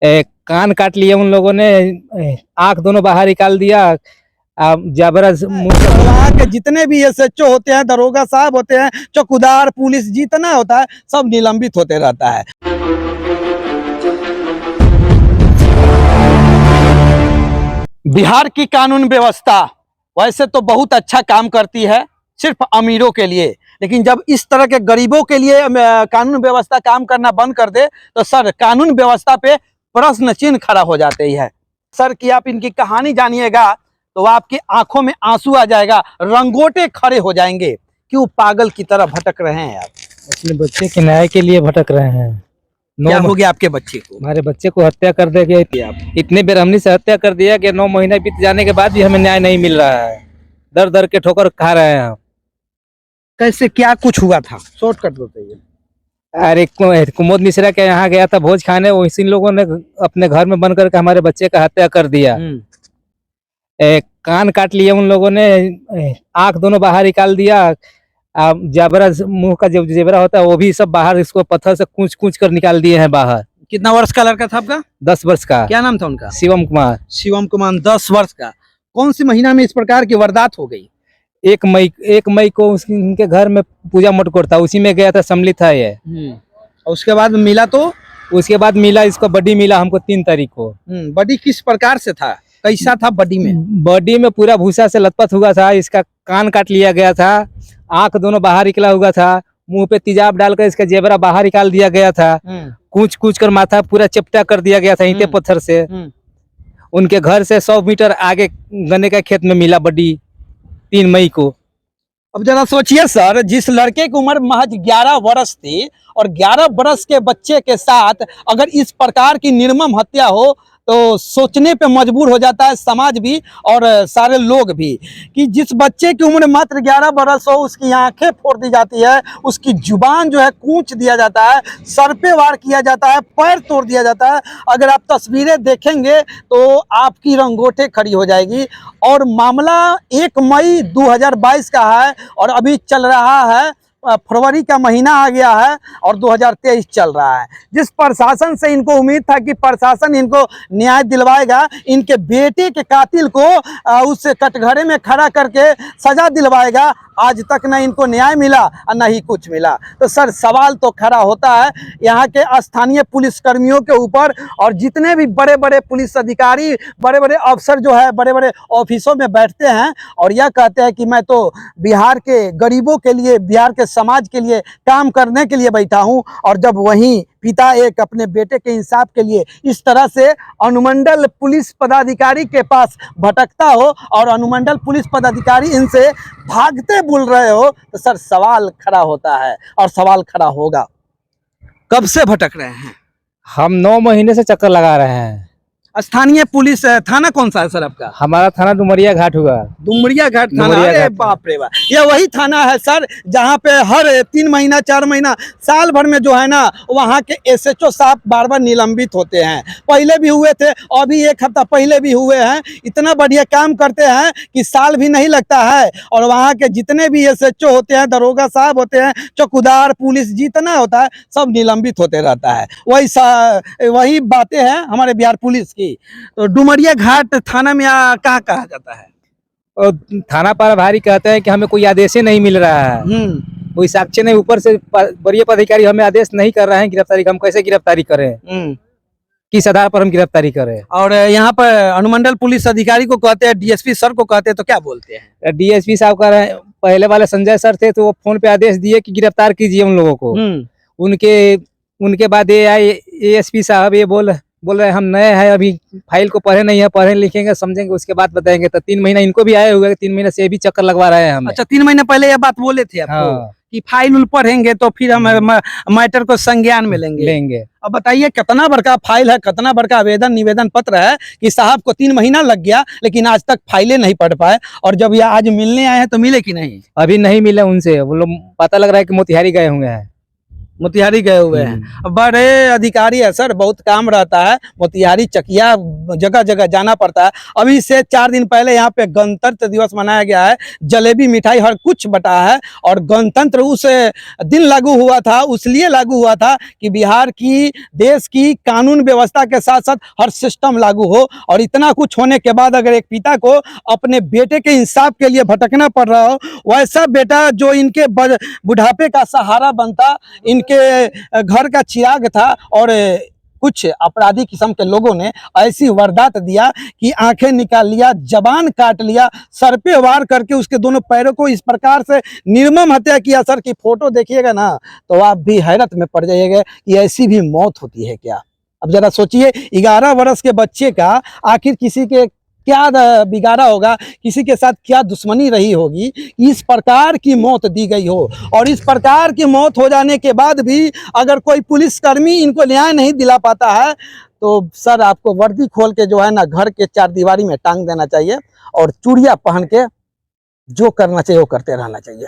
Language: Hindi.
कान काट लिए उन लोगों ने, आंख दोनों बाहर निकाल दिया। जबरदस्त वहाँ के जितने भी एसएचओ होते हैं, दरोगा साहब होते हैं, चौकीदार, पुलिस जितना होता है सब निलंबित होते रहता है। बिहार की कानून व्यवस्था वैसे तो बहुत अच्छा काम करती है सिर्फ अमीरों के लिए, लेकिन जब इस तरह के गरीबों के लिए कानून व्यवस्था काम करना बंद कर दे तो सर कानून व्यवस्था पे प्रश्न चिन्ह खड़ा हो जाते ही है। सर की आप इनकी कहानी जानिएगा तो आपकी आंखों में आंसू आ जाएगा, रंगोटे खड़े हो जाएंगे। क्यों पागल की तरह भटक रहे हैं आप? अपने बच्चे के न्याय के लिए भटक रहे हैं। क्या हो गया आपके बच्चे को? हमारे बच्चे को हत्या कर दिया, आप इतने बेरहमनी से हत्या कर दिया कि 9 महीना बीत जाने के बाद भी हमें न्याय नहीं मिल रहा है। दर दर के ठोकर खा रहे हैं हम। कैसे क्या कुछ हुआ था, शॉर्टकट बताइए। अरे कुमोद मिश्रा के यहाँ गया था भोज खाने, इसी लोगों ने अपने घर में बंद करके हमारे बच्चे का हत्या कर दिया। कान काट लिए उन लोगों ने, आंख दोनों बाहर निकाल दिया। जबरा मुंह का जो जेबरा होता है वो भी सब बाहर, इसको पत्थर से कूच कूच कर निकाल दिए हैं बाहर। कितना वर्ष का लड़का था आपका? 10 वर्ष का। क्या नाम था उनका? शिवम कुमार। शिवम कुमार 10 वर्ष का। कौन सी महीना में इस प्रकार की वारदात हो गई? 1 मई को उनके घर में पूजा मटकोर था, उसी में गया था, सम्मिलित था ये। और उसके बाद मिला तो? उसके बाद मिला, इसको बॉडी मिला हमको 3 तारीख को। बॉडी किस प्रकार से था, कैसा था बॉडी में? बॉडी में पूरा भूसा से लथपथ हुआ था, इसका कान काट लिया गया था, आंख दोनों बाहर निकला हुआ था, मुंह पे तेजाब डालकर इसका जेबरा बाहर निकाल दिया गया था, कूच कूच कर माथा पूरा चिपटा कर दिया गया था ईंटे पत्थर से। उनके घर से 100 मीटर आगे गन्ने का खेत में मिला बॉडी 3 मई को। अब जरा सोचिए सर, जिस लड़के की उम्र महज 11 वर्ष थी और 11 वर्ष के बच्चे के साथ अगर इस प्रकार की निर्मम हत्या हो तो सोचने पे मजबूर हो जाता है समाज भी और सारे लोग भी, कि जिस बच्चे की उम्र मात्र 11 बरस हो उसकी आंखें फोड़ दी जाती है, उसकी जुबान जो है कूच दिया जाता है, सर पे वार किया जाता है, पैर तोड़ दिया जाता है। अगर आप तस्वीरें देखेंगे तो आपकी रंगोटे खड़ी हो जाएगी। और मामला 1 मई 2022 का है और अभी चल रहा है, फरवरी का महीना आ गया है और 2023 चल रहा है। जिस प्रशासन से इनको उम्मीद था कि प्रशासन इनको न्याय दिलवाएगा, इनके बेटे के कातिल को उस कटघरे में खड़ा करके सजा दिलवाएगा, आज तक न इनको न्याय मिला और न ही कुछ मिला। तो सर सवाल तो खड़ा होता है यहाँ के स्थानीय पुलिस कर्मियों के ऊपर और जितने भी बड़े बड़े पुलिस अधिकारी, बड़े बड़े अफसर जो है बड़े बड़े ऑफिसों में बैठते हैं और यह कहते हैं कि मैं तो बिहार के गरीबों के लिए, बिहार के समाज के लिए काम करने के लिए बैठा हूं, और जब वहीं पिता एक अपने बेटे के इंसाफ के लिए इस तरह से अनुमंडल पुलिस पदाधिकारी के पास भटकता हो और अनुमंडल पुलिस पदाधिकारी इनसे भागते बोल रहे हो, तो सर सवाल खड़ा होता है और सवाल खड़ा होगा। कब से भटक रहे हैं? हम 9 महीने से चक्कर लगा रहे हैं। स्थानीय पुलिस थाना कौन सा है सर आपका? हमारा थाना डुमरिया घाट हुआ। डुमरिया घाट थाना? अरे बाप रे बाप, यह वही थाना है सर जहाँ पे हर 3 महीना 4 महीना साल भर में जो है ना वहाँ के एसएचओ साहब बार बार निलंबित होते हैं। पहले भी हुए थे, अभी 1 हफ्ता पहले भी हुए हैं। इतना बढ़िया काम करते हैं कि साल भी नहीं लगता है। और वहाँ के जितने भी एसएचओ होते हैं, दरोगा साहब होते हैं, चौकीदार, पुलिस जितना होता है सब निलंबित होते रहता है। वही बातें हैं हमारे बिहार पुलिस की। तो डुमरिया घाट थाना में कहाँ कहा जाता है? और थाना प्रभारी कहते हैं कि हमें कोई आदेश नहीं मिल रहा है, कोई साक्ष्य नहीं, ऊपर से वरीय पदाधिकारी हमें आदेश नहीं कर रहे हैं गिरफ्तारी। हम कैसे गिरफ्तारी करें, किस आधार पर हम गिरफ्तारी करें? और यहाँ पर अनुमंडल पुलिस अधिकारी को कहते हैं, डीएसपी सर को कहते हैं, तो क्या बोलते हैं? डीएसपी साहब कह रहे हैं, पहले वाले संजय सर थे तो वो फोन पे आदेश दिए कि गिरफ्तार कीजिए उन लोगों को। उनके बाद ये आए एएसपी साहब, ये बोल रहे हैं हम नए हैं, अभी फाइल को पढ़े नहीं है, पढ़े लिखेंगे समझेंगे उसके बाद बताएंगे। तो 3 महीना इनको भी आए हुए, 3 महीने से ये भी चक्कर लगवा रहे हैं हमें। अच्छा, 3 महीने पहले ये बात बोले थे आपको? हाँ। कि फाइल पढ़ेंगे तो फिर हम मैटर को संज्ञान में लेंगे। अब बताइए कितना बड़का फाइल है, कितना बड़का आवेदन निवेदन पत्र है कि साहब को 3 महीना लग गया लेकिन आज तक फाइलें नहीं पढ़ पाए, और जब ये आज मिलने आए हैं तो मिले कि नहीं? अभी नहीं मिले उनसे, वो लोग पता लग रहा है कि मोतिहारी गए हुए हैं। मोतिहारी गए हुए हैं। बड़े अधिकारी है सर, बहुत काम रहता है, मोतिहारी चकिया जगह जगह जाना पड़ता है। अभी से 4 दिन पहले यहाँ पे गणतंत्र दिवस मनाया गया है, जलेबी मिठाई हर कुछ बटा है। और गणतंत्र उस दिन लागू हुआ था, उसलिए लागू हुआ था कि बिहार की, देश की कानून व्यवस्था के साथ साथ हर सिस्टम लागू हो। और इतना कुछ होने के बाद अगर एक पिता को अपने बेटे के इंसाफ के लिए भटकना पड़ रहा हो, वैसा बेटा जो इनके बुढ़ापे का सहारा बनता, इनके घर का चिराग था, और कुछ अपराधी किस्म के लोगों ने ऐसी वारदात दिया कि आंखें निकाल लिया, जबान काट लिया, सर पे वार करके उसके दोनों पैरों को इस प्रकार से निर्मम हत्या किया सर की फोटो देखिएगा ना तो आप भी हैरत में पड़ जाइएगा कि ऐसी भी मौत होती है क्या। अब जरा सोचिए, 11 वर्ष के बच्चे का आखिर किसी के क्या बिगाड़ा होगा, किसी के साथ क्या दुश्मनी रही होगी, इस प्रकार की मौत दी गई हो। और इस प्रकार की मौत हो जाने के बाद भी अगर कोई पुलिसकर्मी इनको न्याय नहीं दिला पाता है तो सर आपको वर्दी खोल के जो है ना घर के 4 दीवारी में टांग देना चाहिए और चूड़ियां पहन के जो करना चाहिए वो करते रहना चाहिए।